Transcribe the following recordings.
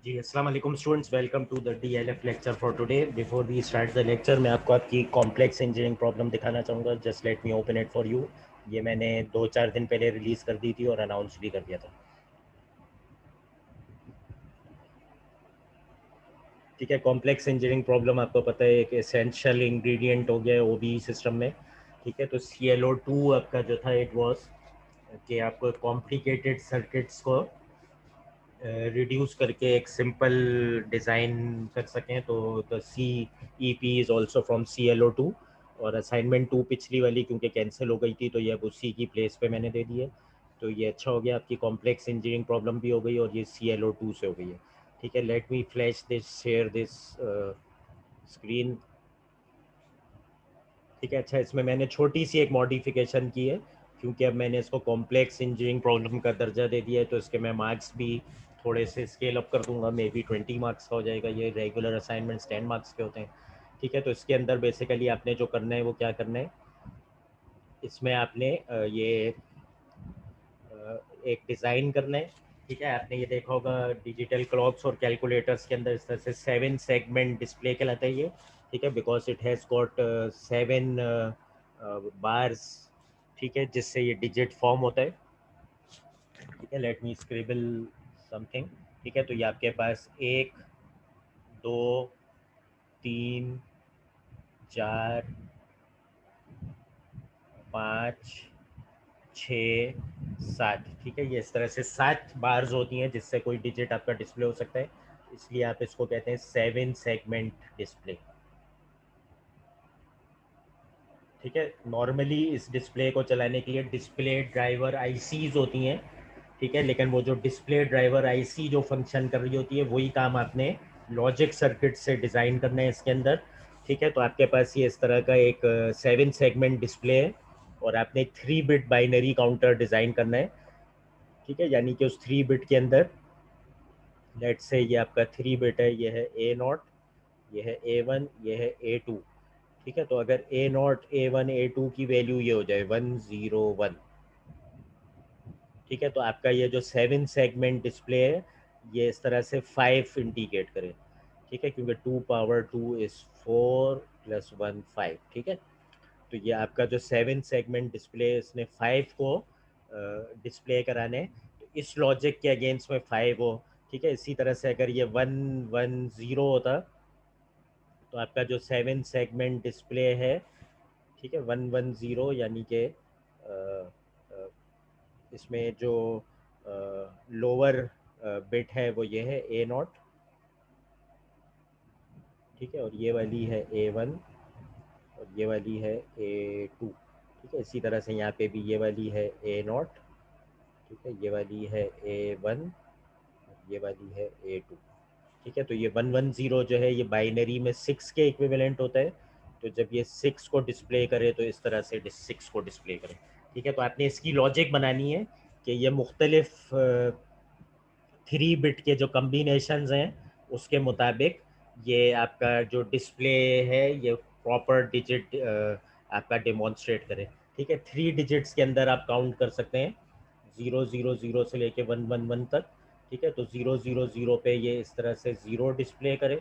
जी अस्सलाम वालेकुम students, welcome to the DLF lecture for today. Before we start the lecture, मैं आपको आपकी कॉम्प्लेक्स इंजीनियरिंग प्रॉब्लम दिखाना चाहूँगा। Just let me open it for you. ये मैंने 2-4 दिन पहले रिलीज़ कर दी थी और अनाउंस भी कर दिया था। ठीक है, कॉम्प्लेक्स इंजीनियरिंग प्रॉब्लम आपको पता है एक एसेंशियल इंग्रेडिएंट हो गया है ओबी सिस्टम में। ठीक है, तो ClO2 आपका जो था इट वाज कि आपको कॉम्प्लिकेटेड सर्किट्स को रिड्यूस करके एक सिंपल डिज़ाइन कर सकें। तो the CEP is also from ClO2। और असाइनमेंट 2 पिछली वाली क्योंकि कैंसिल हो गई थी तो ये अब उसी की प्लेस पे मैंने दे दी है। तो ये अच्छा हो गया, आपकी कॉम्प्लेक्स इंजीनियरिंग प्रॉब्लम भी हो गई और ये ClO2 से हो गई है। ठीक है, let me flash this, share this screen. ठीक है, अच्छा इसमें मैंने छोटी सी एक मॉडिफिकेशन की है क्योंकि अब मैंने इसको कॉम्प्लेक्स इंजीनियरिंग प्रॉब्लम का दर्जा दे दिया है, तो इसके मैं मार्क्स भी थोड़े से स्केल अप कर दूंगा। मे बी 20 मार्क्स का हो जाएगा। ये रेगुलर असाइनमेंट्स 10 मार्क्स के होते हैं। ठीक है, तो इसके अंदर बेसिकली आपने जो करना है वो क्या करना है, इसमें आपने ये एक डिज़ाइन करना है। ठीक है, आपने ये देखा होगा डिजिटल क्लॉक्स और कैलकुलेटर्स के अंदर इस तरह से 7 सेगमेंट डिस्प्ले कहलाता है ये। ठीक है, because it has got 7 bars. ठीक है, जिससे ये डिजिट फॉर्म होता है। ठीक है, लेट मी स्क्रिबल समथिंग। ठीक है, तो ये आपके पास 1, 2, 3, 4, 5, 6, 7। ठीक है, ये इस तरह से 7 बार्स होती हैं जिससे कोई डिजिट आपका डिस्प्ले हो सकता है। इसलिए आप इसको कहते हैं 7 सेगमेंट डिस्प्ले। ठीक है, नॉर्मली इस डिस्प्ले को चलाने के लिए डिस्प्ले ड्राइवर आईसीज होती हैं। ठीक है, लेकिन वो जो डिस्प्ले ड्राइवर आईसी जो फंक्शन कर रही होती है वही काम आपने लॉजिक सर्किट से डिज़ाइन करना है इसके अंदर। ठीक है, तो आपके पास ये इस तरह का एक 7 सेगमेंट डिस्प्ले है और आपने 3 बिट बाइनरी काउंटर डिज़ाइन करना है। ठीक है, यानी कि उस 3 बिट के अंदर लेट से ये आपका 3 बिट है, ये है A0, ये है A1, ये है A2। ठीक है, तो अगर A0, A1, A2 की वैल्यू ये हो जाए 101। ठीक है, तो आपका ये जो 7 सेगमेंट डिस्प्ले है ये इस तरह से 5 इंडिकेट करे। ठीक है, क्योंकि 2 पावर 2 इज़ 4 + 1 5। ठीक है, तो ये आपका जो 7 सेगमेंट डिस्प्ले है इसने 5 को डिस्प्ले कराने हैं। तो इस लॉजिक के अगेंस्ट में 5 हो। ठीक है, इसी तरह से अगर ये 110 होता तो आपका जो 7 सेगमेंट डिस्प्ले है, ठीक है 110, यानी कि इसमें जो लोअर बिट है वो ये है A0। ठीक है, और ये वाली है A1 और ये वाली है A2। ठीक है, इसी तरह से यहाँ पे भी ये वाली है A0। ठीक है, ये वाली है A1 और ये वाली है A2। ठीक है, तो ये 110 जो है ये बाइनरी में 6 के इक्विवेलेंट होता है। तो जब ये 6 को डिस्प्ले करे तो इस तरह से 6 को डिस्प्ले करे। ठीक है, तो आपने इसकी लॉजिक बनानी है कि ये मुख्तलिफ 3 बिट के जो कम्बिनेशंस हैं उसके मुताबिक ये आपका जो डिस्प्ले है ये प्रॉपर डिजिट आपका डेमोन्स्ट्रेट करे। ठीक है, 3 डिजिट्स के अंदर आप काउंट कर सकते हैं 000 से लेके 111 तक। ठीक है, तो 000 पे ये इस तरह से 0 डिस्प्ले करे।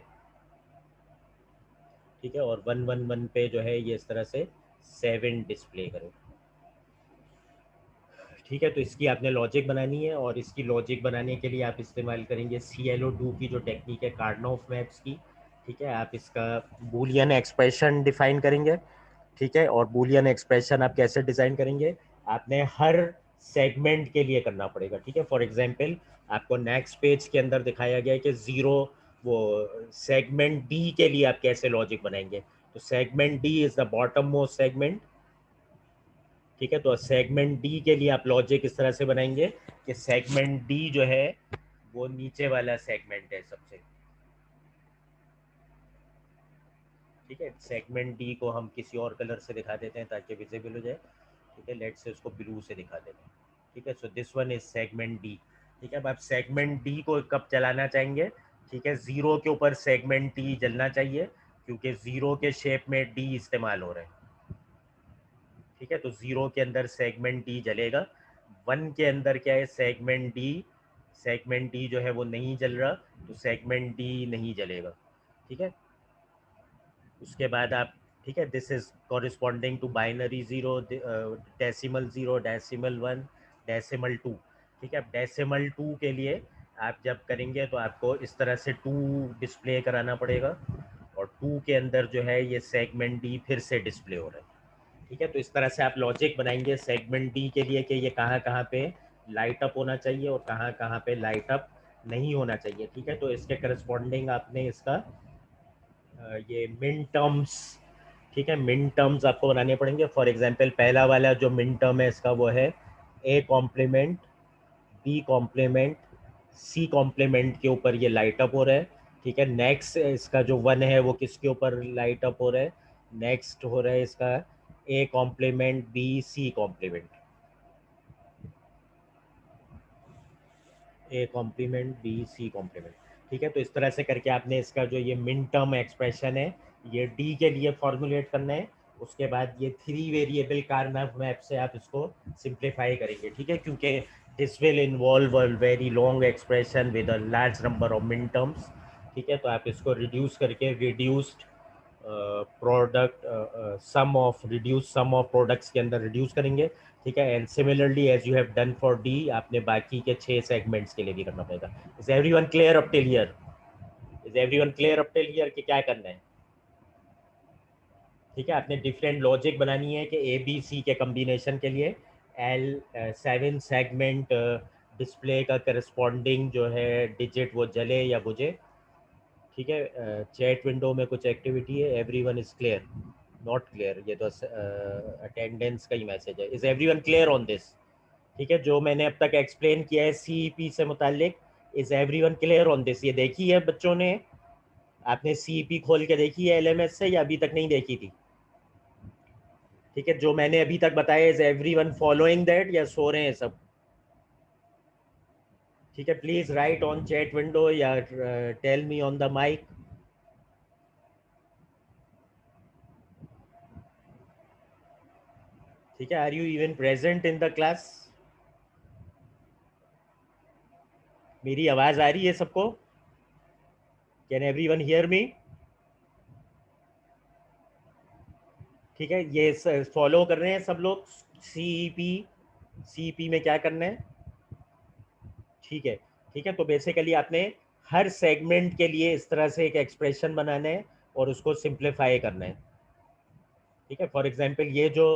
ठीक है, और 111 पे जो है ये इस तरह से 7 डिस्प्ले करे। ठीक है, तो इसकी आपने लॉजिक बनानी है और इसकी लॉजिक बनाने के लिए आप इस्तेमाल करेंगे ClO2 की जो टेक्निक है कार्नोफ मैप्स की। ठीक है, आप इसका बूलियन एक्सप्रेशन डिफाइन करेंगे। ठीक है, और बूलियन एक्सप्रेशन आप कैसे डिज़ाइन करेंगे, आपने हर सेगमेंट के लिए करना पड़ेगा। ठीक है, फॉर एग्जांपल आपको नेक्स्ट पेज के अंदर दिखाया गया है कि ज़ीरो, वो सेगमेंट डी के लिए आप कैसे लॉजिक बनाएंगे। तो segment D is the bottom most segment. ठीक है, तो सेगमेंट डी के लिए आप लॉजिक इस तरह से बनाएंगे कि सेगमेंट डी जो है वो नीचे वाला सेगमेंट है सबसे। ठीक है, सेगमेंट डी को हम किसी और कलर से दिखा देते हैं ताकि विजिबल हो जाए। ठीक है, लेट से उसको ब्लू से दिखा देते हैं। ठीक है, so this one is segment D. ठीक है, अब आप सेगमेंट डी को कब चलाना चाहेंगे, ठीक है जीरो के ऊपर सेगमेंट डी जलना चाहिए क्योंकि जीरो के शेप में डी इस्तेमाल हो रहा है। ठीक है, तो जीरो के अंदर सेगमेंट डी जलेगा। वन के अंदर क्या है, सेगमेंट डी सेगमेंट डी जो है वो नहीं जल रहा, तो सेगमेंट डी नहीं जलेगा। ठीक है, उसके बाद आप, ठीक है, this is corresponding to binary zero, decimal zero, decimal one, decimal two. ठीक है, अब डेसिमल टू के लिए आप जब करेंगे तो आपको इस तरह से टू डिस्प्ले कराना पड़ेगा, और टू के अंदर जो है ये सेगमेंट डी फिर से डिस्प्ले हो रहा है। ठीक है, तो इस तरह से आप लॉजिक बनाएंगे सेगमेंट डी के लिए कि ये कहाँ कहाँ पे लाइट अप होना चाहिए और कहाँ कहाँ पे लाइट अप नहीं होना चाहिए। ठीक है, तो इसके करस्पॉन्डिंग आपने इसका ये मिन टर्म्स, ठीक है, मिन टर्म्स आपको बनाने पड़ेंगे। फॉर एग्जांपल पहला वाला जो मिन टर्म है इसका वो है A complement B complement C complement के ऊपर ये लाइट अप हो रहा है। ठीक है, नेक्स्ट इसका जो वन है वो किसके ऊपर लाइट अप हो रहा है, नेक्स्ट हो रहा है इसका A complement B C complement, A complement B C complement. ठीक है, तो इस तरह से करके आपने इसका जो ये मिन टर्म एक्सप्रेशन है ये डी के लिए फॉर्मुलेट करना है। उसके बाद ये थ्री वेरिएबल कार्नफ मैप से आप इसको सिंप्लीफाई करेंगे। ठीक है, क्योंकि this will involve a very long expression with a large number of min terms. ठीक है, तो आप इसको रिड्यूस करके reduced product sum of reduce sum of products के अंदर रिड्यूस करेंगे। ठीक है, and similarly as you have done for D आपने बाकी के 6 सेगमेंट्स के लिए भी करना पड़ेगा। Is everyone clear up till here? Is everyone clear up till here कि क्या करना है? ठीक है, आपने डिफरेंट लॉजिक बनानी है कि ए बी सी के कम्बिनेशन के लिए एल 7 सेगमेंट डिस्प्ले का करस्पॉन्डिंग जो है डिजिट वो जले या बुझे। ठीक है, चैट विंडो में कुछ एक्टिविटी है, everyone is clear? Not clear, ये तो अटेंडेंस का ही मैसेज है। Is everyone clear on this? ठीक है, जो मैंने अब तक एक्सप्लेन किया है सीईपी से मुतालिक, is everyone clear on this? ये देखी है बच्चों ने? आपने सीईपी खोल के देखी है एलएमएस से या अभी तक नहीं देखी थी? ठीक है, जो मैंने अभी तक बताया, इज एवरीवन फॉलोइंग दैट या सो रहे हैं सब? ठीक है, please write on chat window या tell me on the mic. ठीक है, are you even present in the class? मेरी आवाज आ रही है सबको? Can everyone hear me? ठीक है, ये फॉलो कर रहे हैं सब लोग सीईपी? सीईपी में क्या करना है? ठीक है, ठीक है, तो बेसिकली आपने हर सेगमेंट के लिए इस तरह से एक एक्सप्रेशन बनाना है और उसको सिंप्लीफाई करना है। ठीक है, फॉर एग्जांपल ये जो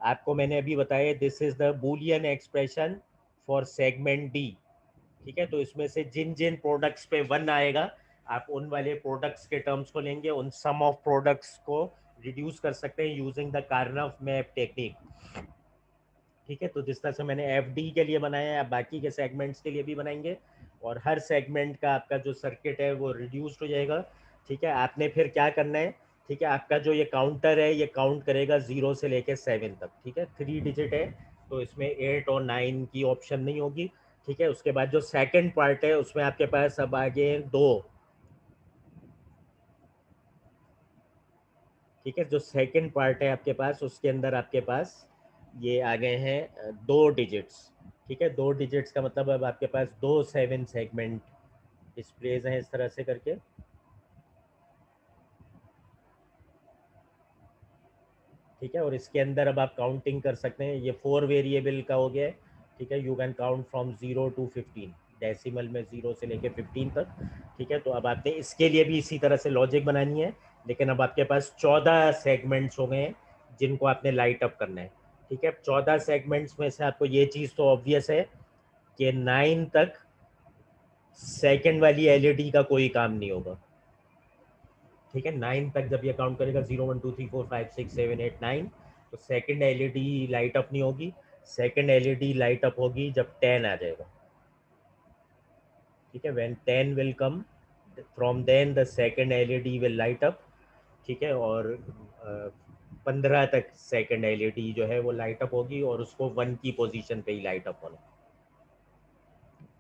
आपको मैंने अभी बताया, this is the Boolean expression for segment D. ठीक है, तो इसमें से जिन जिन प्रोडक्ट्स पे वन आएगा आप उन वाले प्रोडक्ट्स के टर्म्स को लेंगे, उन सम ऑफ प्रोडक्ट्स को रिड्यूस कर सकते हैं यूजिंग द कार्नफ मैप टेक्निक। ठीक है, तो जिस तरह से मैंने एफ डी के लिए बनाया है आप बाकी के सेगमेंट्स के लिए भी बनाएंगे, और हर सेगमेंट का आपका जो सर्किट है वो रिड्यूस्ड हो जाएगा। ठीक है, आपने फिर क्या करना है, ठीक है, आपका जो ये काउंटर है ये काउंट करेगा 0 से लेके 7 तक। ठीक है, 3 डिजिट है तो इसमें 8 और 9 की ऑप्शन नहीं होगी। ठीक है, उसके बाद जो सेकंड पार्ट है उसमें आपके पास अब आगे दो। ठीक है, जो सेकंड पार्ट है आपके पास उसके अंदर आपके पास ये आ गए हैं दो डिजिट्स। ठीक है, दो डिजिट्स का मतलब अब आपके पास दो 7 सेगमेंट डिस्प्लेज हैं इस तरह से करके। ठीक है, और इसके अंदर अब आप काउंटिंग कर सकते हैं, ये 4 वेरिएबल का हो गया है। ठीक है, you can count from 0 to 15, decimal में 0 से लेके 15 तक। ठीक है, तो अब आपने इसके लिए भी इसी तरह से लॉजिक बनानी है, लेकिन अब आपके पास 14 सेगमेंट्स हो गए हैं जिनको आपने लाइट अप करना है। ठीक है, 14 सेगमेंट्स में से आपको ये चीज़ तो ऑब्वियस है कि 9 तक सेकंड वाली एलईडी का कोई काम नहीं होगा। ठीक है, 9 तक जब ये काउंट करेगा 0 1 2 3 4 5 6 7 8 9, तो सेकंड एलईडी लाइट अप नहीं होगी। सेकंड एलईडी लाइट अप होगी जब 10 आ जाएगा। ठीक है, when 10 will come from then the second LED will light up. ठीक है, और 15 तक सेकंड एलईडी जो है वो लाइट अप होगी और उसको 1 की पोजीशन पे ही लाइट अप होना।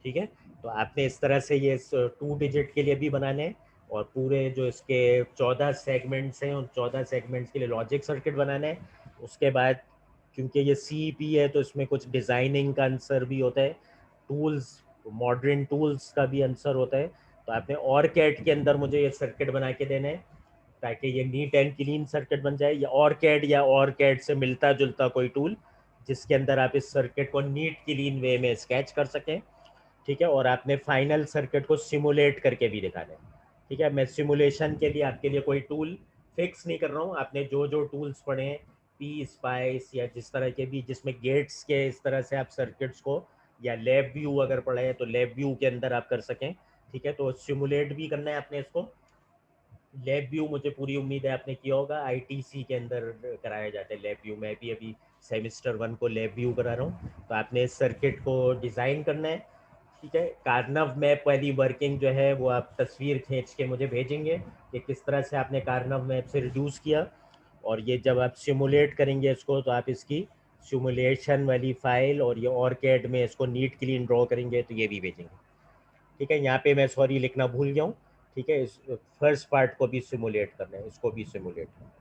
ठीक है, तो आपने इस तरह से ये 2 डिजिट के लिए भी बनाने हैं, और पूरे जो इसके 14 सेगमेंट्स हैं उन 14 सेगमेंट्स के लिए लॉजिक सर्किट बनाना है। उसके बाद क्योंकि ये सीईपी है तो इसमें कुछ डिज़ाइनिंग का आंसर भी होता है, टूल्स तो मॉडर्न टूल्स का भी आंसर होता है। तो आपने और कैट के अंदर मुझे ये सर्किट बना के देना है ताकि ये नीट एंड क्लीन सर्किट बन जाए, या और कैड से मिलता जुलता कोई टूल जिसके अंदर आप इस सर्किट को नीट क्लीन वे में स्केच कर सकें। ठीक है, और आपने फाइनल सर्किट को सिमुलेट करके भी दिखाना है। ठीक है, मैं सिमुलेशन के लिए आपके लिए कोई टूल फिक्स नहीं कर रहा हूँ। आपने जो जो टूल्स पढ़े हैं, पी स्पाइस या जिस तरह के भी, जिसमें गेट्स के इस तरह से आप सर्किट्स को, या लैब व्यू अगर पढ़े हैं तो लैब व्यू के अंदर आप कर सकें। ठीक है, तो सिमुलेट भी करना है आपने इसको। लैब व्यू मुझे पूरी उम्मीद है आपने किया होगा, आईटीसी के अंदर कराया जाता है लैब व्यू। मैं भी अभी सेमिस्टर 1 को लैब व्यू करा रहा हूँ। तो आपने इस सर्किट को डिज़ाइन करना है। ठीक है, कार्नव मैप वाली वर्किंग जो है वो आप तस्वीर खींच के मुझे भेजेंगे कि किस तरह से आपने कार्नव मैप से रिड्यूस किया। और ये जब आप सिमुलेट करेंगे इसको, तो आप इसकी सिमुलेशन वाली फाइल और ये और कैड में इसको नीट क्लीन ड्रॉ करेंगे तो ये भी भेजेंगे। ठीक है, यहाँ पे मैं सॉरी लिखना भूल गया हूँ। ठीक है, इस फर्स्ट पार्ट को भी सिमुलेट करना है, इसको भी सिमुलेट करना है।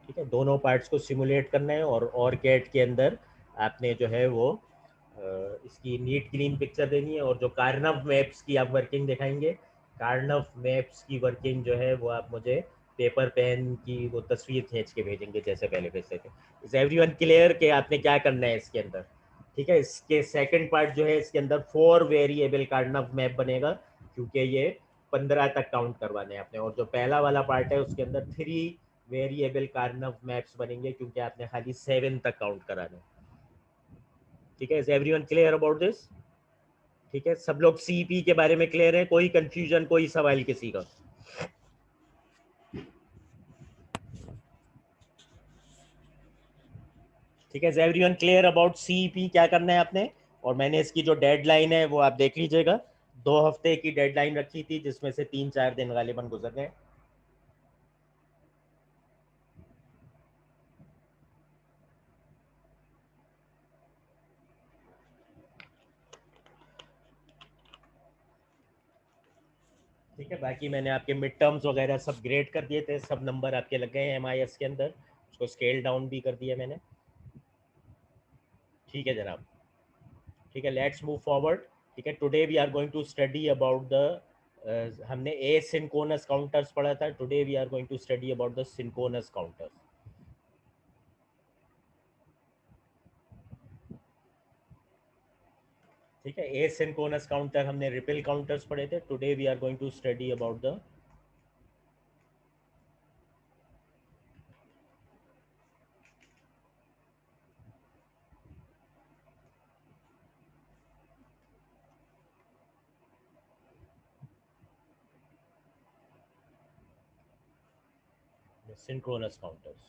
ठीक है, दोनों पार्ट्स को सिमुलेट करना है। और कैट के अंदर आपने जो है वो इसकी नीट क्लीन पिक्चर देनी है। और जो कार्नव मैप्स की आप वर्किंग दिखाएंगे, कार्नव मैप्स की वर्किंग जो है वो आप मुझे पेपर पेन की वो तस्वीर खींच के भेजेंगे जैसे पहले भेजते थे। इज एवरीवन क्लियर कि आपने क्या करना है इसके अंदर? ठीक है, इसके सेकंड पार्ट जो है इसके अंदर 4 वेरिएबल कार्नव मैप बनेगा, क्योंकि ये 15 तक काउंट करवाने हैं आपने। और जो पहला वाला पार्ट है उसके अंदर 3 वेरिएबल कार्नव मैप्स बनेंगे, क्योंकि आपने खाली 7 तक काउंट कराना है। ठीक है, is everyone clear about this? ठीक है, सब लोग सीपी के बारे में क्लियर है? कोई कंफ्यूजन, कोई सवाल किसी का? ठीक है, is everyone clear about CP? क्या करना है आपने? और मैंने इसकी जो डेडलाइन है वो आप देख लीजिएगा। 2 हफ्ते की डेडलाइन रखी थी, जिसमें से 3-4 दिन गालिबन गुजर गए। ठीक है, बाकी मैंने आपके मिड टर्म्स वगैरह सब ग्रेड कर दिए थे, सब नंबर आपके लग गए हैं एमआईएस के अंदर। उसको स्केल डाउन भी कर दिया मैंने। ठीक है जनाब। ठीक है, लेट्स मूव फॉरवर्ड। ठीक है, today we are going to study about the, हमने ए सिंक्रोनस काउंटर्स पढ़ा था। Today we are going to study about the synchronous counters. ठीक है, ए सिंक्रोनस काउंटर हमने रिपल काउंटर्स पढ़े थे। Today we are going to study about the, synchronous counters.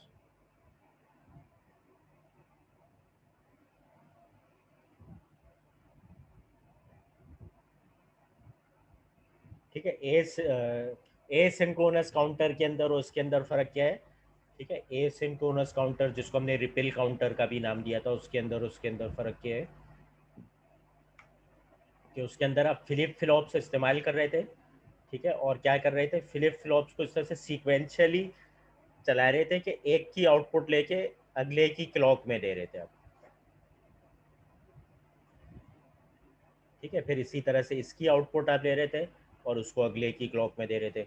ठीक है, ए सिंक्रोनस काउंटर के अंदर और उसके अंदर फ़र्क क्या है? ठीक है, ए सिंक्रोनस काउंटर जिसको हमने रिपल काउंटर का भी नाम दिया था, उसके अंदर फ़र्क क्या है कि उसके अंदर आप फ्लिप फ्लॉप्स इस्तेमाल कर रहे थे। ठीक है, और क्या कर रहे थे, फ्लिप फ्लॉप्स को इस तरह से सीक्वेंशियली चला रहे थे कि एक की आउटपुट लेके अगले की क्लॉक में दे रहे थे आप। ठीक है, फिर इसी तरह से इसकी आउटपुट आप ले रहे थे और उसको अगले की क्लॉक में दे रहे थे।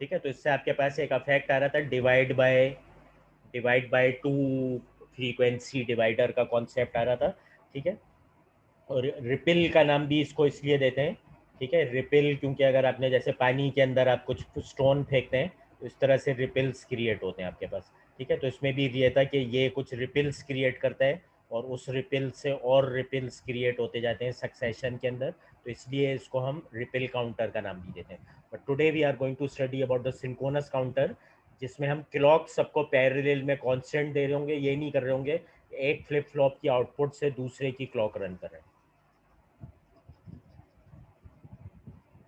ठीक है, तो इससे आपके पास एक अफेक्ट आ रहा था, divide by two, frequency divider का कॉन्सेप्ट आ रहा था। ठीक है, और रिपिल का नाम भी इसको इसलिए देते हैं। ठीक है, रिपिल क्योंकि अगर आपने जैसे पानी के अंदर आप कुछ स्टोन फेंकते हैं तो इस तरह से रिपिल्स क्रिएट होते हैं आपके पास। ठीक है, तो इसमें भी ये था कि ये कुछ रिपिल्स क्रिएट करता है और उस रिपिल से और रिपिल्स क्रिएट होते जाते हैं सक्सेशन के अंदर। तो इसलिए इसको हम रिपिल काउंटर का नाम भी देते हैं। But today we are going to study about the synchronous counter, जिसमें हम क्लॉक सबको पैरेलल में कांस्टेंट दे रहे होंगे। ये नहीं कर रहे होंगे एक फ्लिप फ्लॉप की आउटपुट से दूसरे की क्लॉक रन कर रहे हैं।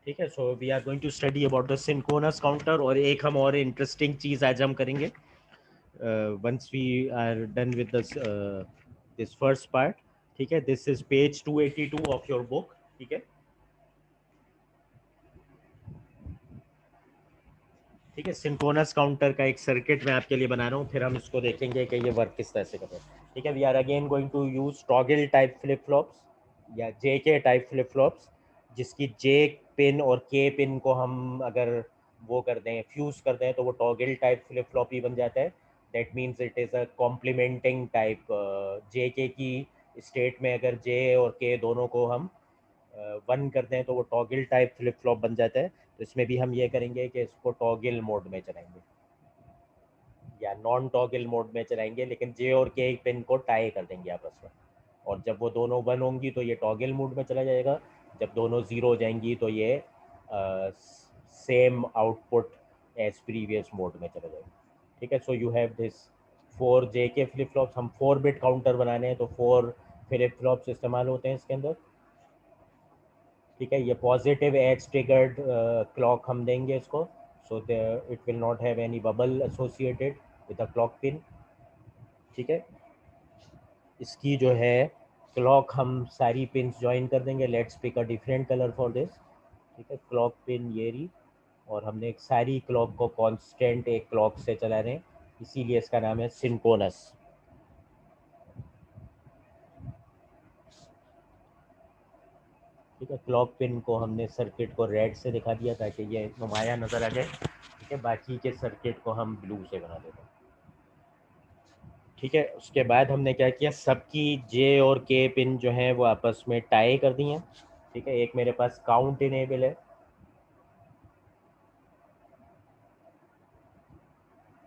ठीक है, so we are going to study about the synchronous counter. और एक हम और इंटरेस्टिंग चीज़ आज हम करेंगे once we are done with this first part. ठीक है, this is page 282 of your book. ठीक है, ठीक है, सिंक्रोनस काउंटर का एक सर्किट मैं आपके लिए बना रहा हूँ, फिर हम इसको देखेंगे कि ये वर्क किस तरह से कर रहा है। ठीक है, we are again going to use toggle type flip flops. या जे के टाइप फ्लिप फ्लॉप्स, जिसकी जे पिन और के पिन को हम अगर वो कर दें, फ्यूज़ कर दें, तो वो टॉगल टाइप फ्लिप फ्लॉप ही बन जाता है। That means it is a complementing type. J K की स्टेट में अगर जे और के दोनों को हम वन कर दें तो वो टॉगल टाइप फ्लिप फ्लॉप बन जाता है। तो इसमें भी हम ये करेंगे कि इसको टॉगल मोड में चलाएंगे या नॉन टॉगल मोड में चलाएंगे, लेकिन जे और के पिन को टाई कर देंगे आपस में। और जब वो दोनों वन होंगी तो ये टॉगल मोड में चला जाएगा, जब दोनों ज़ीरो हो जाएंगी तो ये same output as previous mode में चला जाएगा। ठीक है, so you have this four J K flip flops. हम 4 बिट काउंटर बनाने हैं तो 4 फ्लिप फ्लॉप्स इस्तेमाल होते हैं इसके अंदर। ठीक है, ये पॉजिटिव एज ट्रिगर्ड क्लॉक हम देंगे इसको, so it will not have any bubble associated with the clock pin. ठीक है, इसकी जो है क्लॉक हम सारी पिंस ज्वाइन कर देंगे। Let's pick a different colour for this. ठीक है, क्लॉक पिन ये रही, और हमने एक सारी क्लॉक को कांस्टेंट एक क्लॉक से चला रहे हैं, इसीलिए इसका नाम है सिंक्रोनस। ठीक है, क्लॉक पिन को हमने सर्किट को रेड से दिखा दिया ताकि ये नुमाया नज़र आ जाए। ठीक है, बाकी के सर्किट को हम ब्लू से बना देते हैं। ठीक है, उसके बाद हमने क्या किया, सबकी जे और के पिन जो हैं वो आपस में टाई कर दी हैं। ठीक है, एक मेरे पास काउंट इनेबल है।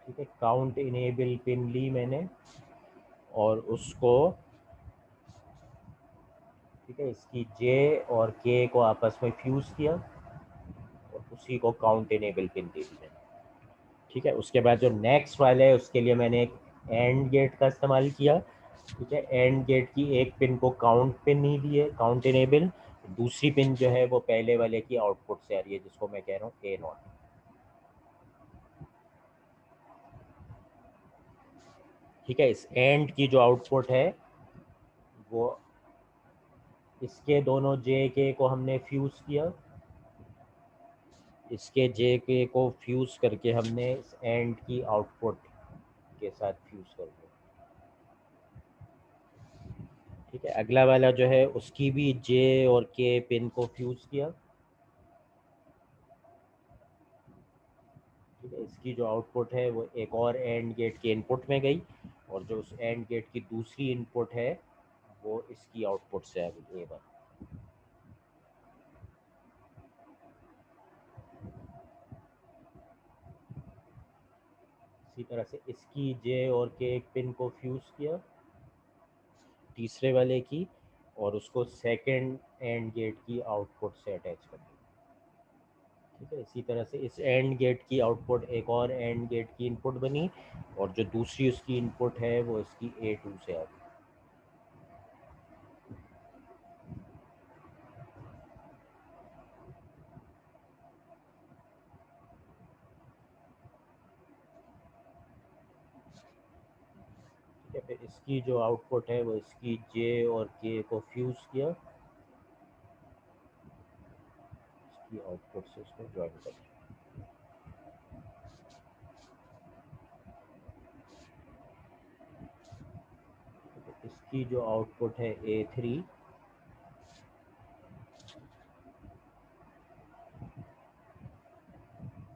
ठीक है, काउंट इनेबल पिन ली मैंने और उसको, ठीक है, इसकी जे और के को आपस में फ्यूज़ किया और उसी को काउंट इनेबल पिन दे दी मैंने। ठीक है, उसके बाद जो नेक्स्ट वाला है उसके लिए मैंने एक एंड गेट का इस्तेमाल किया। ठीक है, एंड गेट की एक पिन को काउंट पिन ही दी है, काउंट इनेबल। दूसरी पिन जो है वो पहले वाले की आउटपुट से आ रही है, जिसको मैं कह रहा हूँ ए नॉट। ठीक है, इस एंड की जो आउटपुट है वो, इसके दोनों जे के को हमने फ्यूज़ किया, इसके जे के को फ्यूज़ करके हमने इस एंड की आउटपुट के साथ फ्यूज़ कर दिया। ठीक है, अगला वाला जो है उसकी भी जे और के पिन को फ्यूज़ किया। ठीक है, इसकी जो आउटपुट है वो एक और एंड गेट के इनपुट में गई, और जो उस एंड गेट की दूसरी इनपुट है वो इसकी आउटपुट से आ गई ए वन। इसी तरह से इसकी जे और के पिन को फ्यूज़ किया तीसरे वाले की, और उसको सेकंड एंड गेट की आउटपुट से अटैच कर दिया। ठीक है, इसी तरह से इस एंड गेट की आउटपुट एक और एंड गेट की इनपुट बनी, और जो दूसरी उसकी इनपुट है वो इसकी ए टू से आ गई। ठीक है, फिर इसकी जो आउटपुट है वो इसकी जे और के को फ्यूज़ किया, इसकी आउटपुट से इसको ज्वाइन कर दिया। ठीक है, इसकी जो आउटपुट है ए थ्री,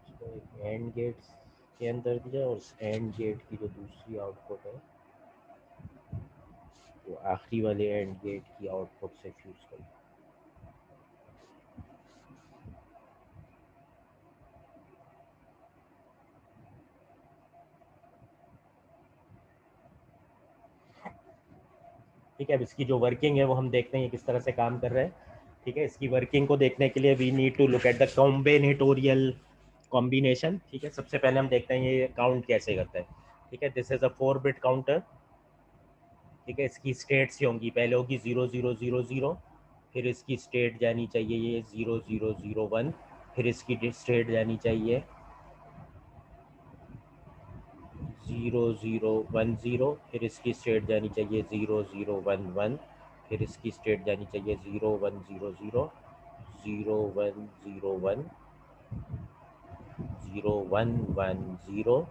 इसको एक एंड गेट के अंदर दिया, और उस एंड गेट की जो दूसरी आउटपुट है वो आखिरी वाले एंड गेट की आउटपुट से फ्यूज़ कर दिया। ठीक है, अब इसकी जो वर्किंग है वो हम देखते हैं ये किस तरह से काम कर रहा है। ठीक है, इसकी वर्किंग को देखने के लिए we need to look at the combinatorial combination. ठीक है, सबसे पहले हम देखते हैं ये काउंट कैसे करता है। ठीक है, this is a 4 bit counter. ठीक है, इसकी स्टेट्स ये होंगी, पहले होगी 0000, फिर इसकी स्टेट जानी चाहिए ये 0001, फिर इसकी स्टेट जानी चाहिए 0010, फिर इसकी स्टेट जानी चाहिए 0011, फिर इसकी स्टेट जानी चाहिए 0100, 0101, 0110,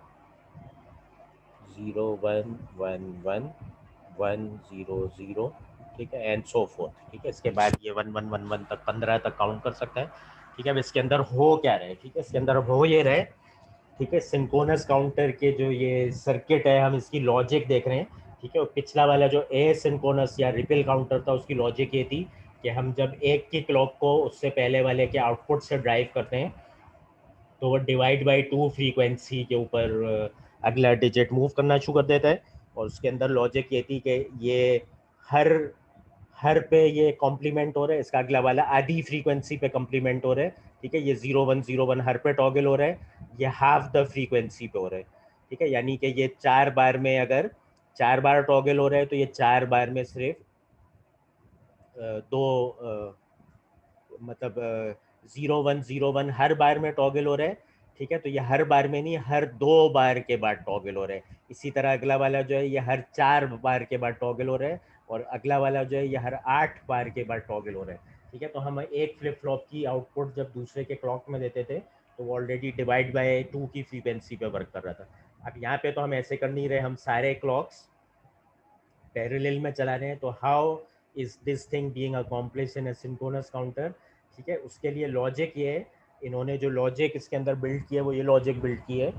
0111, 100। ठीक है, एंड सो फोर्थ। ठीक है, इसके बाद ये 1111 तक 15 तक काउंट कर सकता है। ठीक है, अब इसके अंदर हो क्या रहे, ठीक है, इसके अंदर हो ये रहे, ठीक है, सिंक्रोनस काउंटर के जो ये सर्किट है हम इसकी लॉजिक देख रहे हैं। ठीक है, और पिछला वाला जो ए सिंक्रोनस या रिपल काउंटर था उसकी लॉजिक ये थी कि हम जब एक की क्लॉक को उससे पहले वाले के आउटपुट से ड्राइव करते हैं तो वो डिवाइड बाई टू फ्रीक्वेंसी के ऊपर अगला डिजिट मूव करना शुरू कर देता है। और उसके अंदर लॉजिक ये थी कि ये हर हर पे ये कॉम्प्लीमेंट हो रहा है, इसका अगला वाला आधी फ्रीक्वेंसी पे कॉम्प्लीमेंट हो रहा है। ठीक है, ये 0101 हर पे टॉगल हो रहा है, ये हाफ द फ्रीक्वेंसी पे हो रहा है। ठीक है, यानी कि ये 4 बार में अगर 4 बार टॉगल हो रहा है तो ये 4 बार में सिर्फ दो मतलब 0101 हर बार में टॉगल हो रहा है। ठीक है, तो ये हर बार में नहीं, हर 2 बार के बाद टॉगल हो रहा है। इसी तरह अगला वाला जो है ये हर 4 बार के बाद टॉगल हो रहा है, और अगला वाला जो है ये हर 8 बार के बाद टॉगल हो रहा है। ठीक है, तो हम एक फ्लिप फ्लॉप की आउटपुट जब दूसरे के क्लॉक में देते थे तो वो ऑलरेडी डिवाइड बाय 2 की फ्रीक्वेंसी पे वर्क कर रहा था। अब यहाँ पे तो हम ऐसे कर नहीं रहे, हम सारे क्लॉक्स पैरेलल में चला रहे हैं। तो how is this thing being accomplish in a synchronous counter? ठीक है, उसके लिए लॉजिक ये है, इन्होंने जो लॉजिक इसके अंदर बिल्ड किया वो ये लॉजिक बिल्ड की है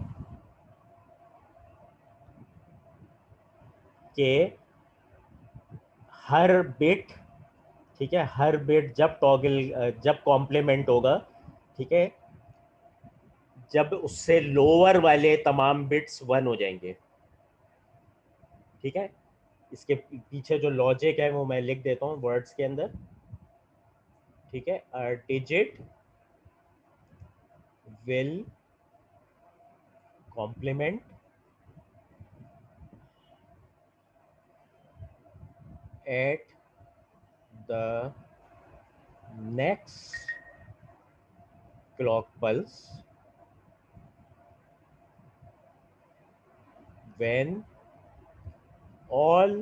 कि हर बिट, ठीक है, हर बिट जब टॉगल जब कॉम्प्लीमेंट होगा, ठीक है, जब उससे लोअर वाले तमाम बिट्स 1 हो जाएंगे। ठीक है, इसके पीछे जो लॉजिक है वो मैं लिख देता हूँ वर्ड्स के अंदर। ठीक है, a digit will complement at the next clock pulse when all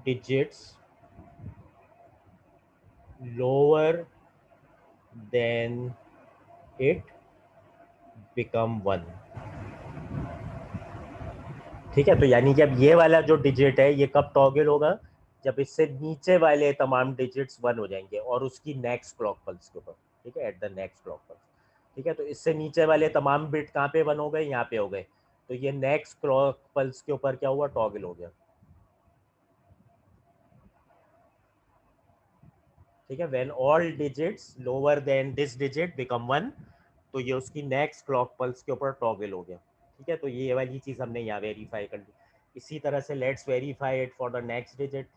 digits lower than it become 1। ठीक है, तो यानी कि अब ये वाला जो डिजिट है ये कब टॉगल होगा? जब इससे नीचे वाले तमाम डिजिट्स 1 हो जाएंगे और उसकी नेक्स्ट क्लॉक पल्स के ऊपर। ठीक है, at the next clock pulse. ठीक है, तो इससे नीचे वाले तमाम बिट कहाँ पे 1 हो गए? यहाँ पे हो गए। तो ये नेक्स्ट क्लॉक पल्स के ऊपर क्या हुआ? टॉगल हो गया। ठीक है, when all digits lower than this digit become 1, तो ये उसकी नेक्स्ट क्लॉक पल्स के ऊपर टॉगल हो गया। ठीक है, तो ये वाली चीज़ हमने यहाँ वेरीफाई कर ली। इसी तरह से let's verify it for the next digit.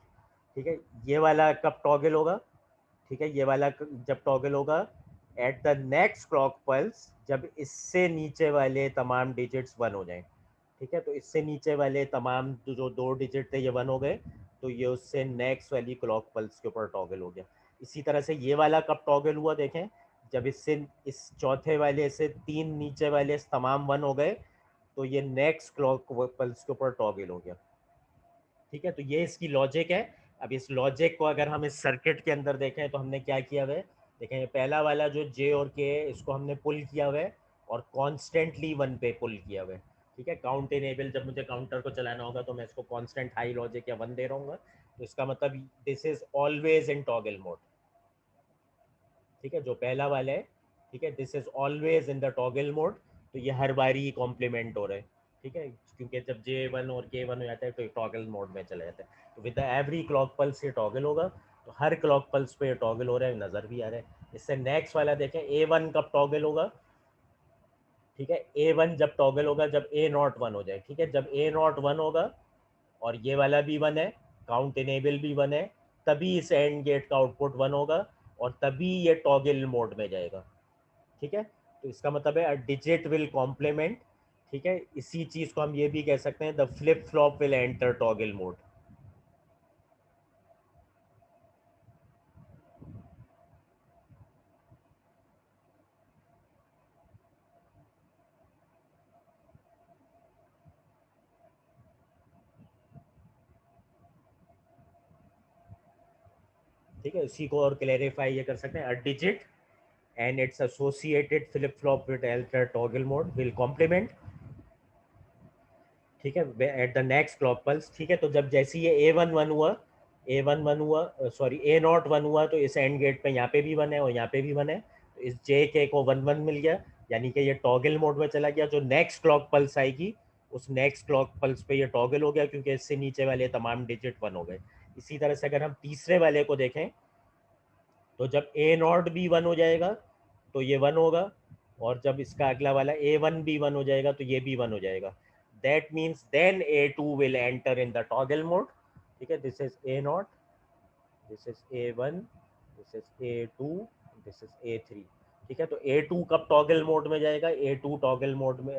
ठीक है, ये वाला कब टॉगल होगा? ठीक है, ये वाला जब टॉगल होगा eight the next clock pulse, जब इससे नीचे वाले तमाम डिजिट्स 1 हो जाएं। ठीक है, तो इससे नीचे वाले तमाम जो 2 डिजिट थे ये 1 हो गए, तो ये उससे नेक्स्ट वाली क्लॉक पल्स के ऊपर टॉगल हो गया। इसी तरह से ये वाला कब टॉगल हुआ देखें, जब इससे इस चौथे वाले से 3 नीचे वाले तमाम 1 हो गए, तो ये नेक्स्ट क्लॉक पल्स के ऊपर टॉगल हो गया। ठीक है, तो ये इसकी लॉजिक है। अब इस लॉजिक को अगर हम इस सर्किट के अंदर देखें तो हमने क्या किया हुआ है, देखें पहला वाला जो जे और के है इसको हमने पुल किया हुआ है और कॉन्स्टेंटली 1 पे पुल किया हुआ है। ठीक है, काउंट इनेबल जब मुझे काउंटर को चलाना होगा तो मैं इसको कांस्टेंट हाई लॉजिक या 1 दे रहा हूँ, तो इसका मतलब this is always in toggle mode. ठीक है, जो पहला वाला है, ठीक है, this is always in the toggle mode, तो ये हर बारी ही कॉम्प्लीमेंट हो रहा है। ठीक है, क्योंकि जब J1 और K1 हो जाता है तो टॉगल मोड में चला जाता है। तो विद एवरी क्लॉक पल्स ये टॉगल होगा, तो हर क्लॉक पल्स पे टॉगल हो रहा है, नज़र भी आ रहा है। इससे नेक्स्ट वाला देखें, A1 कब टॉगल होगा? ठीक है, A1 जब टॉगल होगा जब A0 1 हो जाए। ठीक है, जब A0 1 होगा और ये वाला भी 1 है, काउंट इनेबल भी 1 है, तभी इस एंड गेट का आउटपुट 1 होगा और तभी ये टॉगल मोड में जाएगा। ठीक है, तो इसका मतलब है डिजिट विल कॉम्प्लीमेंट। ठीक है, इसी चीज को हम ये भी कह सकते हैं, the flip flop will enter toggle mode. ठीक है, इसी को और क्लैरिफाई ये कर सकते हैं, a digit and its associated flip flop with enter toggle mode will complement. ठीक है, at the next clock pulse. ठीक है, तो जब जैसे ये A1 1 हुआ, ए वन वन हुआ, सॉरी ए नॉट वन हुआ, तो इस एंड गेट पे यहाँ पे भी वन है और यहाँ पे भी वन है, तो इस जे के को वन वन मिल गया, यानी कि ये टॉगल मोड में चला गया। जो नेक्स्ट क्लॉक पल्स आएगी उस नेक्स्ट क्लॉक पल्स पे ये टॉगल हो गया, क्योंकि इससे नीचे वाले तमाम डिजिट वन हो गए। इसी तरह से अगर हम तीसरे वाले को देखें, तो जब ए नॉट भी वन हो जाएगा तो ये वन होगा, और जब इसका अगला वाला ए वन भी वन हो जाएगा तो ये भी वन हो जाएगा। That means then A two will enter in the toggle mode. ठीक है, this is A naught, this is A one, this is A two, this is A three. ठीक है, तो ए टू कब टॉगल मोड में जाएगा? A two toggle mode में,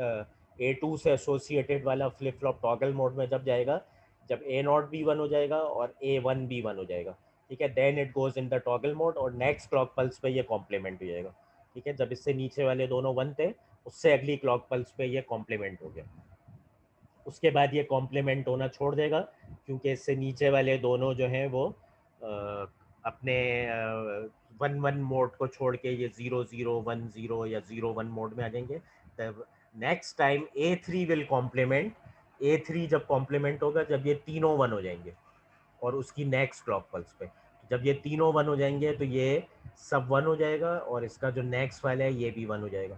A two से एसोसिएटेड वाला फ्लिप फ्लॉप टॉगल मोड में जब जाएगा, जब ए नॉट भी वन हो जाएगा और ए वन भी वन हो जाएगा। ठीक है, then it goes in the toggle mode और नेक्स्ट क्लॉक पल्स पे ये कॉम्प्लीमेंट हो जाएगा। ठीक है, जब इससे नीचे वाले दोनों वन थे, उससे अगली क्लॉक पल्स पे ये कॉम्प्लीमेंट हो गया। उसके बाद ये कॉम्प्लीमेंट होना छोड़ देगा, क्योंकि इससे नीचे वाले दोनों जो हैं वो अपने वन वन मोड को छोड़ के ये 0 0 1 0 या 0 1 मोड में आ जाएंगे। तब next time A three will complement, A three जब कॉम्प्लीमेंट होगा जब ये तीनों वन हो जाएंगे और उसकी नेक्स्ट क्लॉक पल्स पे, जब ये तीनों वन हो जाएंगे तो ये सब वन हो जाएगा और इसका जो नेक्स्ट वाला है ये भी वन हो जाएगा।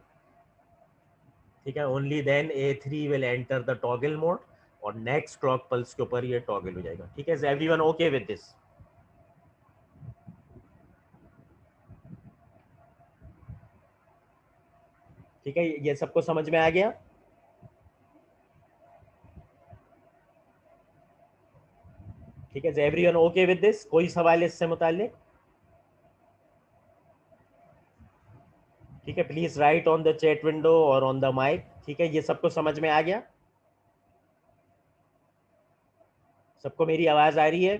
ठीक है, only then A three will enter the toggle mode और नेक्स्ट क्लॉक पल्स के ऊपर ये टॉगल हो जाएगा। ठीक है, is everyone okay with this? ठीक है, ये सबको समझ में आ गया? ठीक है, is everyone okay with this? कोई सवाल इससे मुतालिक? ठीक है, please write on the chat window और ऑन द माइक। ठीक है, ये सबको समझ में आ गया? सबको मेरी आवाज आ रही है?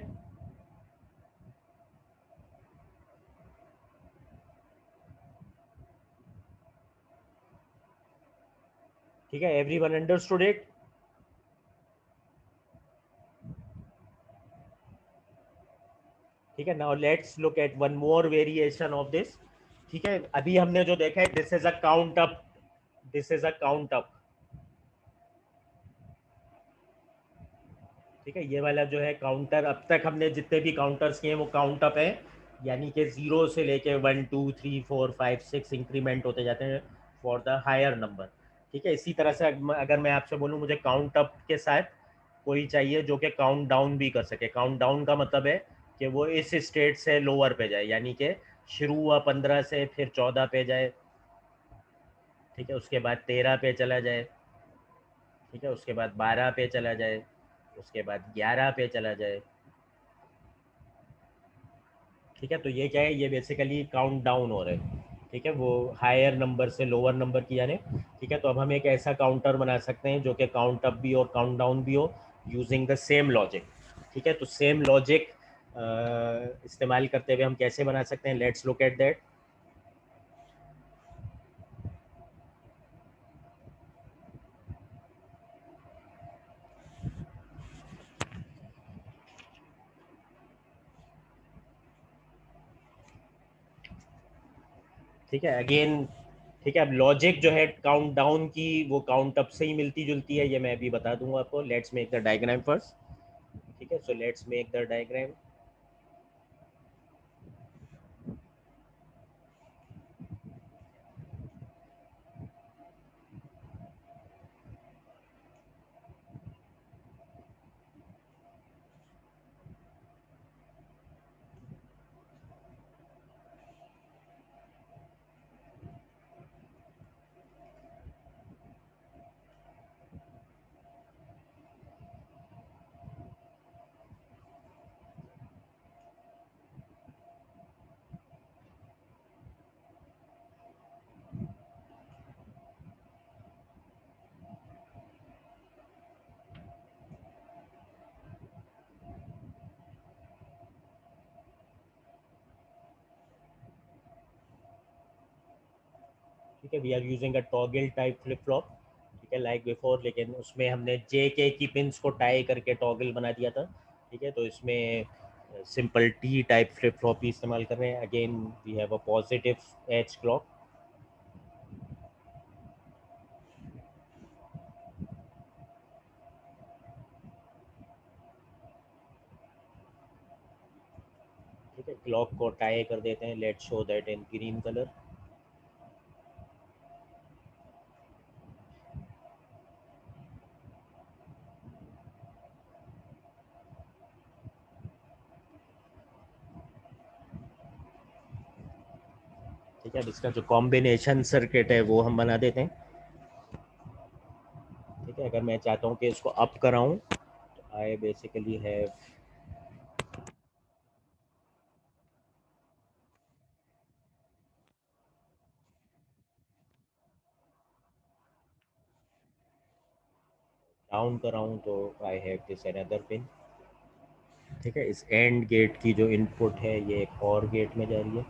ठीक है, एवरीवन अंडरस्टूड इट? ठीक है, now let's look at one more variation of this. ठीक है, अभी हमने जो देखा है, this is a count up, this is a count up. ठीक है, ये वाला जो है काउंटर, अब तक हमने जितने भी काउंटर्स किए वो काउंट अप है, यानी कि जीरो से लेके 1 2 3 4 5 6 इंक्रीमेंट होते जाते हैं फॉर द हायर नंबर। ठीक है, इसी तरह से अगर मैं आपसे बोलूँ मुझे काउंट अप के साथ कोई चाहिए जो कि काउंट डाउन भी कर सके। काउंट डाउन का मतलब है कि वो इस स्टेट से लोअर पे जाए, यानी कि शुरू हुआ 15 से, फिर 14 पे जाए, ठीक है, उसके बाद 13 पे चला जाए, ठीक है, उसके बाद 12 पे चला जाए, उसके बाद 11 पे चला जाए। ठीक है, तो ये क्या है, ये बेसिकली काउंट डाउन हो रहा है। ठीक है, वो हायर नंबर से लोअर नंबर की जाने। ठीक है, तो अब हम एक ऐसा काउंटर बना सकते हैं जो कि काउंट अप भी और काउंट डाउन भी हो, यूजिंग द सेम लॉजिक। ठीक है, तो सेम लॉजिक इस्तेमाल करते हुए हम कैसे बना सकते हैं, लेट्स लुक एट दैट। ठीक है, अगेन, ठीक है, अब लॉजिक जो है काउंट डाउन की वो काउंट अप से ही मिलती जुलती है, ये मैं अभी बता दूंगा आपको। Let's make the diagram first. ठीक है, so let's make the diagram. ठीक है, we are using a toggle type flip flop. ठीक है, लाइक बिफोर, लेकिन उसमें हमने जे के की पिंस को टाई करके टॉगल बना दिया था। ठीक है, तो इसमें simple T type flip flop ही इस्तेमाल कर रहे हैं। Again we have a positive edge clock. ठीक है, क्लॉक को टाई कर देते हैं, let's show that in green colour. ठीक है, अब इसका जो कॉम्बिनेशन सर्किट है वो हम बना देते हैं। ठीक है, अगर मैं चाहता हूँ कि इसको अप कराऊँ, आई बेसिकली हैव डाउन कराऊँ तो I have this another pin. ठीक है, इस एंड गेट की जो इनपुट है ये एक और गेट में जा रही है,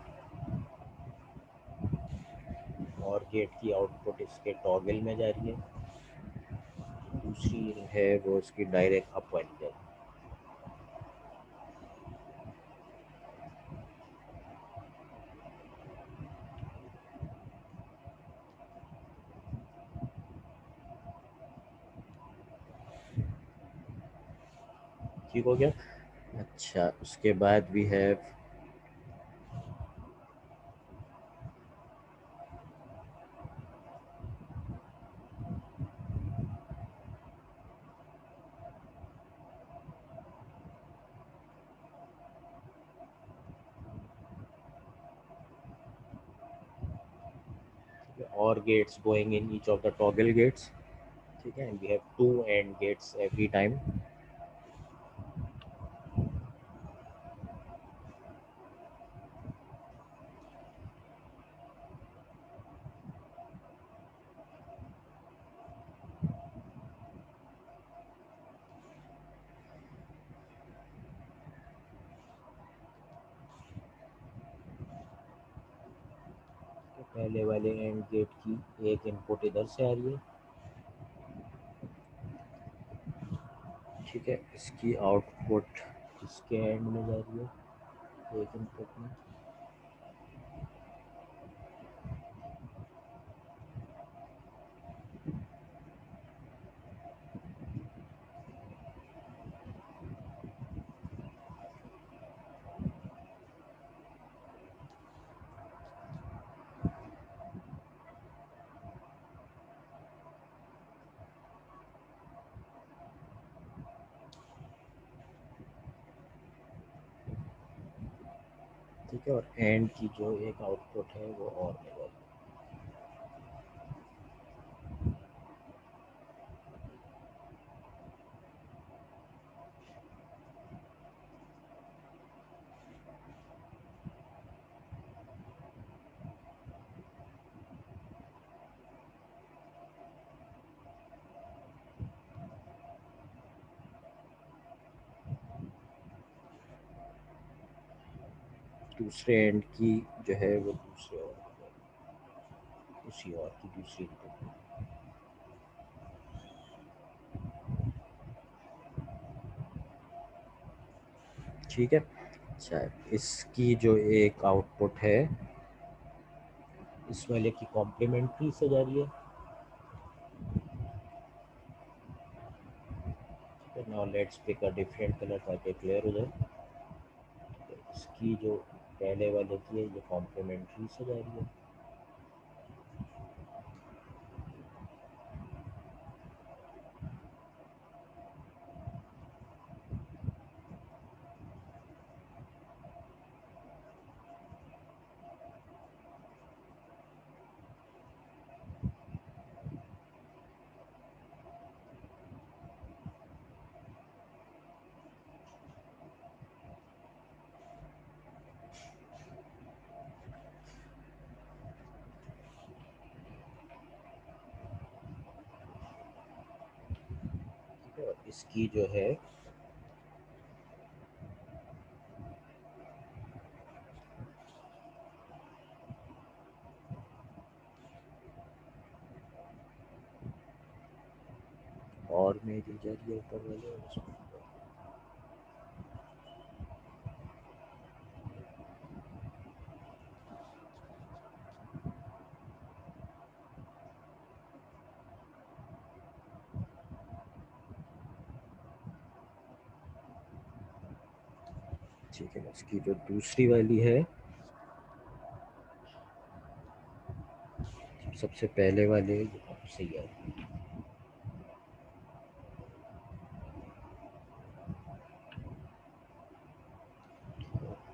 और गेट की आउटपुट इसके टॉगल में जा रही है, दूसरी है वो इसकी डायरेक्ट अप वाली जा रही है। ठीक हो गया। अच्छा, उसके बाद वी हैव और gates going in each of the toggle gates. ठीक है, we have to and gates every time. पहले वाले एंड गेट की एक इनपुट इधर से आ रही है। ठीक है, इसकी आउटपुट इसके एंड में जा रही है एक इनपुट में। ठीक है, और एंड की जो एक आउटपुट है वो और में जा रही है। दूसरे एंड की जो है वो दूसरे और में जा रही है, उसी और की दूसरी इनपुट में। ठीक है। अच्छा, इसकी जो एक आउटपुट है इस वाले की कॉम्प्लीमेंट्री से जा रही है। Now let's pick a different colour ताकि क्लियर हो जाए। इसकी जो पहले वाले की है ये कॉम्प्लीमेंट्री से जा रही है। ठीक है, और इसकी जो है और में दी जा रही है ऊपर वाले, और इसमें ठीक है, इसकी जो दूसरी वाली है, सबसे पहले वाले सही है।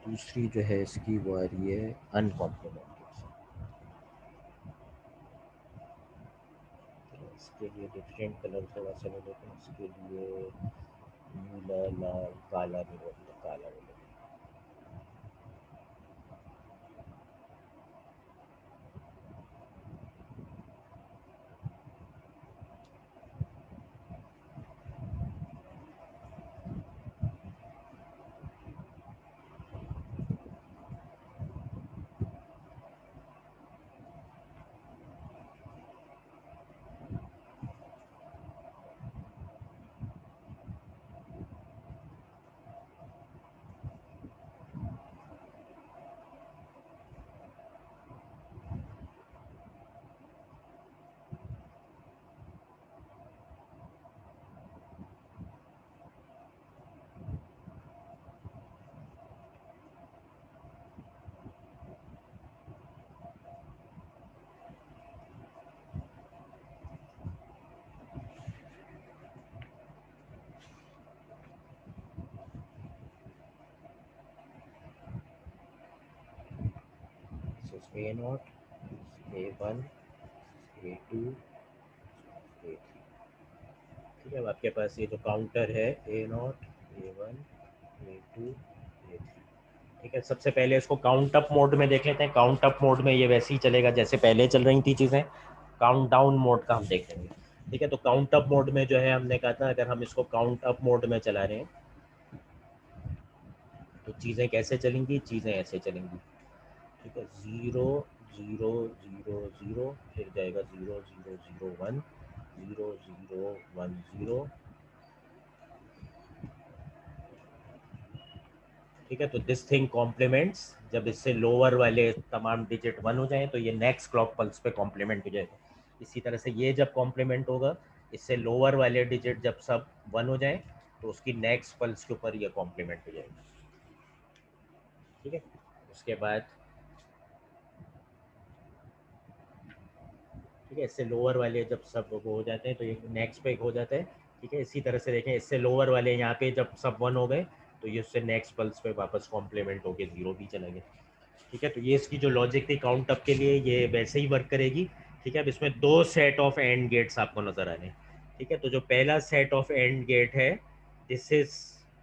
दूसरी जो है इसकी वो आ रही है अनकॉम्प्लीमेंटेड। इसके लिए डिफरेंट कलर थोड़ा सा ले लेते हैं। इसके लिए नीला, लाल, काला भी बोलते हैं, काला भी बोलते हैं। सो ए नॉट, A1, A2, A3। ठीक है, अब आपके पास ये जो काउंटर है A0, A1, A2, A3। ठीक है, सबसे पहले इसको काउंट अप मोड में देख लेते हैं। काउंट अप मोड में ये वैसे ही चलेगा जैसे पहले चल रही थी चीज़ें। काउंट डाउन मोड का हम देख लेंगे। ठीक है, तो काउंट अप मोड में जो है हमने कहा था अगर हम इसको काउंट अप मोड में चला रहे हैं तो चीज़ें कैसे चलेंगी, चीज़ें ऐसे चलेंगी। ठीक है, 0 0 0 0, फिर जाएगा 0 0 0 1, 0 0 1 0। ठीक है, तो दिस थिंग कॉम्प्लीमेंट्स, जब इससे लोअर वाले तमाम डिजिट 1 हो जाएं तो ये नेक्स्ट क्लॉक पल्स पे कॉम्प्लीमेंट हो जाएगा। इसी तरह से ये जब कॉम्प्लीमेंट होगा, इससे लोअर वाले डिजिट जब सब 1 हो जाएं तो उसकी नेक्स्ट पल्स के ऊपर ये कॉम्प्लीमेंट हो जाएगा। ठीक है, उसके बाद ठीक है, इससे लोअर वाले जब सब वो हो जाते हैं तो ये नेक्स्ट पे हो जाता है। ठीक है, इसी तरह से देखें, इससे लोअर वाले यहाँ पे जब सब 1 हो गए तो ये उससे नेक्स्ट पल्स पे वापस कॉम्प्लीमेंट होके 0 भी चला गया। ठीक है, तो ये इसकी जो लॉजिक थी काउंट अप के लिए ये वैसे ही वर्क करेगी। ठीक है, अब इसमें दो सेट ऑफ एंड गेट्स आपको नजर आ रहे हैं। ठीक है, तो जो पहला सेट ऑफ एंड गेट है दिस इज,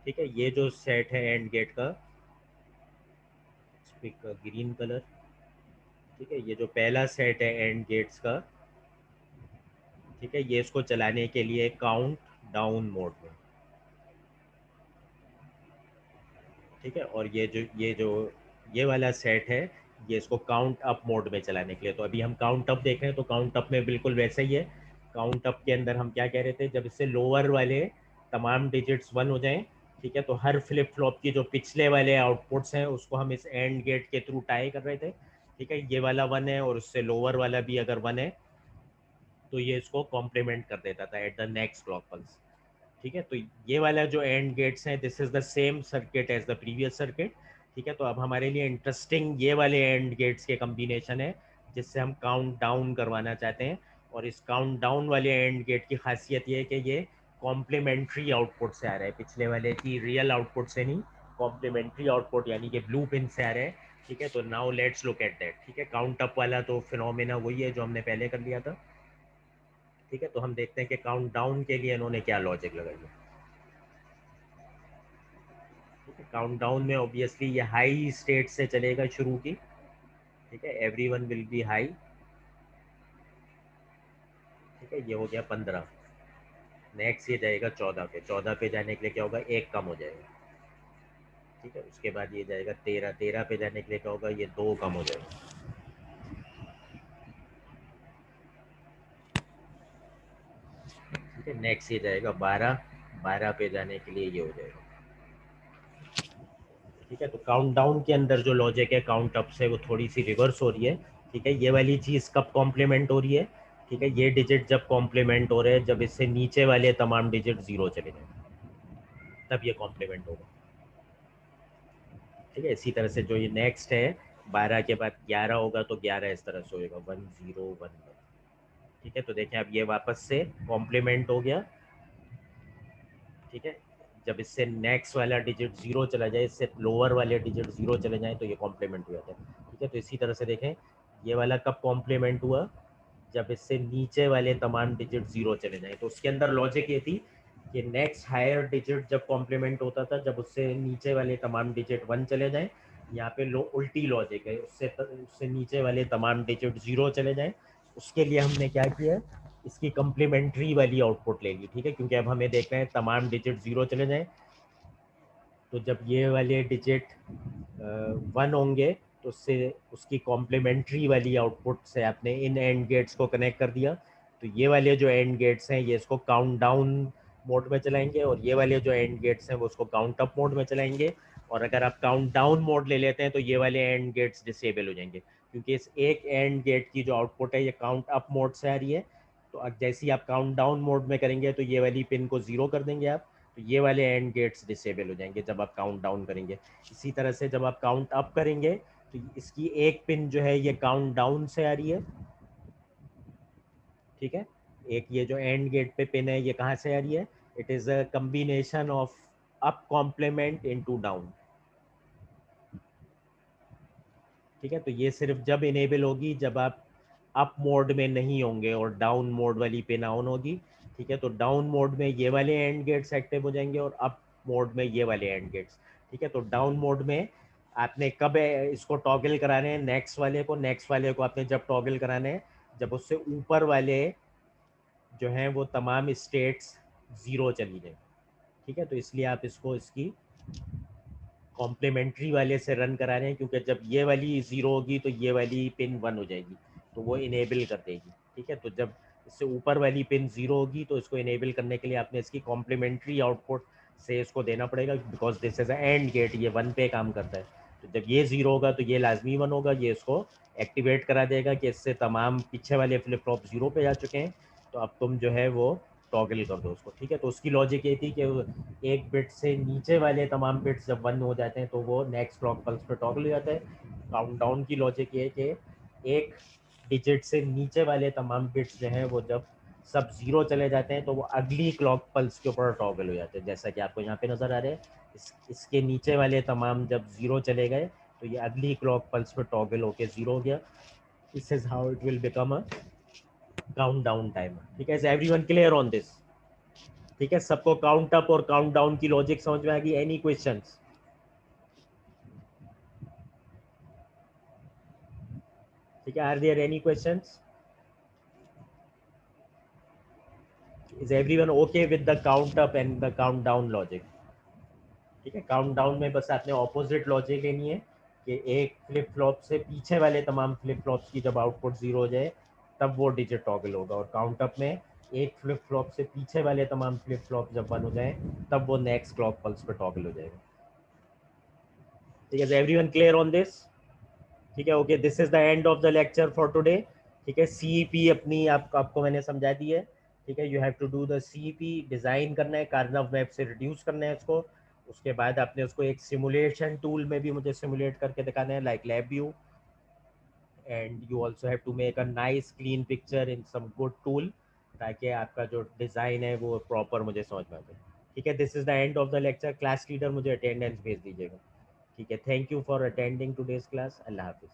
ठीक है, ये जो सेट है एंड गेट का, ग्रीन कलर। ठीक है, ये जो पहला सेट है एंड गेट्स का, ठीक है, ये इसको चलाने के लिए काउंट डाउन मोड में। ठीक है, और ये जो ये वाला सेट है ये इसको काउंट अप मोड में चलाने के लिए। तो अभी हम काउंट अप देख रहे हैं तो काउंट अप में बिल्कुल वैसा ही है। काउंट अप के अंदर हम क्या कह रहे थे, जब इससे लोअर वाले तमाम डिजिट्स 1 हो जाएं, ठीक है, तो हर फ्लिप फ्लॉप की जो पिछले वाले आउटपुट्स हैं उसको हम इस एंड गेट के थ्रू टाई कर रहे थे। ठीक है, ये वाला 1 है और उससे लोअर वाला भी अगर 1 है तो ये इसको कॉम्प्लीमेंट कर देता था at the next clock pulse. ठीक है, तो ये वाला जो एंड गेट्स हैं this is the same circuit as the previous circuit. ठीक है, तो अब हमारे लिए इंटरेस्टिंग ये वाले एंड गेट्स के कम्बिनेशन है जिससे हम काउंट डाउन करवाना चाहते हैं। और इस काउंट डाउन वाले एंड गेट की खासियत ये है कि ये कॉम्प्लीमेंट्री आउटपुट से आ रहा है, पिछले वाले की रियल आउटपुट से नहीं, कॉम्प्लीमेंट्री आउटपुट यानी कि ब्लू पिन से आ रहे हैं। ठीक है, तो now let's look at that. ठीक है, काउंट अप वाला तो फिनोमेना वही है जो हमने पहले कर लिया था। ठीक है, तो हम देखते हैं कि काउंट डाउन के लिए इन्होंने क्या लॉजिक लगाई है। काउंट डाउन में ऑब्वियसली ये हाई स्टेट से चलेगा शुरू की। ठीक है, एवरीवन विल बी हाई। ठीक है, ये हो गया 15। नेक्स्ट ये जाएगा 14 पे, 14 पे जाने के लिए क्या होगा, एक कम हो जाएगा। ठीक है, उसके बाद ये जाएगा 13, 13 पे जाने के लिए क्या होगा, ये दो कम हो जाएगा। ठीक है, नेक्स्ट ये जाएगा 12, 12 पे जाने के लिए ये हो जाएगा। ठीक है, तो काउंट डाउन के अंदर जो लॉजिक है काउंट अप से वो थोड़ी सी रिवर्स हो रही है। ठीक है, ये वाली चीज़ कब कॉम्प्लीमेंट हो रही है, ठीक है, ये डिजिट जब कॉम्प्लीमेंट हो रहे हैं जब इससे नीचे वाले तमाम डिजिट 0 चले जाए तब ये कॉम्प्लीमेंट होगा। ठीक है। इसी तरह से जो ये नेक्स्ट है 12 के बाद 11 होगा तो 11 इस तरह से होएगा 1011। ठीक है, तो देखें अब ये वापस से कॉम्प्लीमेंट हो गया। ठीक है, जब इससे नेक्स्ट वाला डिजिट जीरो चला जाए, इससे लोअर वाले डिजिट जीरो चले जाए तो ये कॉम्प्लीमेंट हो जाता है। ठीक है, तो इसी तरह से देखें ये वाला कब कॉम्प्लीमेंट हुआ, जब इससे नीचे वाले तमाम डिजिट जीरो चले जाएं। तो उसके अंदर लॉजिक ये थी कि नेक्स्ट हायर डिजिट जब कॉम्प्लीमेंट होता था जब उससे नीचे वाले तमाम डिजिट वन चले जाएं। यहाँ पे उल्टी लॉजिक है, उससे नीचे वाले तमाम डिजिट जीरो चले जाएं। उसके लिए हमने क्या किया, इसकी कम्प्लीमेंट्री वाली आउटपुट ले ली। ठीक है, क्योंकि अब हमें देखना है तमाम डिजिट जीरो चले जाएं। तो जब ये वाले डिजिट वन होंगे तो उससे उसकी कॉम्प्लीमेंट्री वाली आउटपुट से आपने इन एंड गेट्स को कनेक्ट कर दिया। तो ये वाले जो एंड गेट्स हैं ये इसको काउंट डाउन मोड में चलाएंगे और ये वाले जो एंड गेट्स हैं वो उसको काउंट अप मोड में चलाएंगे। और अगर आप काउंट डाउन मोड ले लेते हैं तो ये वाले एंड गेट्स डिसेबल हो जाएंगे, क्योंकि इस एक एंड गेट की जो आउटपुट है ये काउंट अप मोड से आ रही है। तो अब जैसे ही आप काउंट डाउन मोड में करेंगे तो ये वाली पिन को ज़ीरो कर देंगे आप, तो ये वाले एंड गेट्स डिसेबल हो जाएंगे जब आप काउंट डाउन करेंगे। इसी तरह से जब आप काउंट अप करेंगे तो इसकी एक पिन जो है ये काउंट डाउन से आ रही है। ठीक है, एक ये जो एंड गेट पे पिन है ये कहाँ से आ रही है, it is a combination of up complement into down. ठीक है, तो ये सिर्फ जब इनेबल होगी जब आप अप मोड में नहीं होंगे और डाउन मोड वाली पिन ऑन होगी। ठीक है, तो डाउन मोड में ये वाले एंड गेट्स एक्टिव हो जाएंगे और अप मोड में ये वाले एंड गेट्स। ठीक है, तो डाउन मोड में आपने कब इसको टॉगल कराने हैं, नेक्स्ट वाले को आपने जब टॉगल कराने हैं जब उससे ऊपर वाले जो हैं वो तमाम स्टेट्स ज़ीरो चली जाए। ठीक है, तो इसलिए आप इसको इसकी कॉम्प्लीमेंट्री वाले से रन करा रहे हैं, क्योंकि जब ये वाली ज़ीरो होगी तो ये वाली पिन वन हो जाएगी तो वो इनेबल कर देगी। ठीक है, तो जब इससे ऊपर वाली पिन ज़ीरो होगी तो इसको इनेबल करने के लिए आपने इसकी कॉम्प्लीमेंट्री आउटपुट से इसको देना पड़ेगा, because this is a and gate, ये वन पे काम करता है। तो जब ये ज़ीरो होगा तो ये लाजमी वन होगा, ये इसको एक्टिवेट करा देगा कि इससे तमाम पीछे वाले फ्लिप फ्लॉप ज़ीरो पे जा चुके हैं, तो अब तुम जो है वो टॉगल कर दो उसको। ठीक है, तो उसकी लॉजिक ये थी कि एक बिट से नीचे वाले तमाम बिट्स जब वन हो जाते हैं तो वो नेक्स्ट क्लॉक पल्स पे टॉगल हो जाता है। काउंट डाउन की लॉजिक ये है कि एक डिजिट से नीचे वाले तमाम बिट्स जो हैं वो जब सब जीरो चले जाते हैं तो वो अगली क्लॉक पल्स के ऊपर टॉगल हो जाते हैं, जैसा कि आपको यहाँ पे नज़र आ रहा है। इसके नीचे वाले तमाम जब ज़ीरो चले गए तो ये अगली क्लॉक पल्स पे टॉगल होके ज़ीरो हो गया। This is how it will become a count down timer. ठीक है, is everyone clear on this? ठीक है, सबको काउंट अप और काउंट डाउन की लॉजिक समझ में आ गई? Any questions? ठीक है, are there any questions? Is everyone okay with the count up and the count down logic? ठीक है, काउंट डाउन में बस आपने ऑपोजिट लॉजिक लेनी है कि एक फ्लिप फ्लॉप से पीछे वाले तमाम फ्लिप फ्लॉप्स की जब आउटपुट जीरो हो जाए तब वो डिजिट टॉगल होगा, और काउंट अप में एक फ्लिप फ्लॉप से पीछे वाले तमाम फ्लिप फ्लॉप जब वन हो जाए तब वो नेक्स्ट क्लॉक पल्स पे टॉगल हो जाएगा। ठीक है, एवरीवन क्लियर ऑन दिस? ठीक है, okay, this is the end of the lecture for today. ठीक है, सीईपी अपनी आपको मैंने समझा दी है। ठीक है, you have to do the CEP, design करना है, कार्नव मैप से रिड्यूस करना है इसको। उसके बाद आपने उसको एक सिमुलेशन टूल में भी मुझे सिमुलेट करके दिखाना है, like lab view. And you also have to make a nice clean picture in some good tool, ताकि आपका जो डिज़ाइन है वो प्रॉपर मुझे समझ में आ जाए। ठीक है, this is the end of the lecture. Class leader मुझे अटेंडेंस भेज दीजिएगा। ठीक है, thank you for attending today's class. अल्लाह हाफिज़।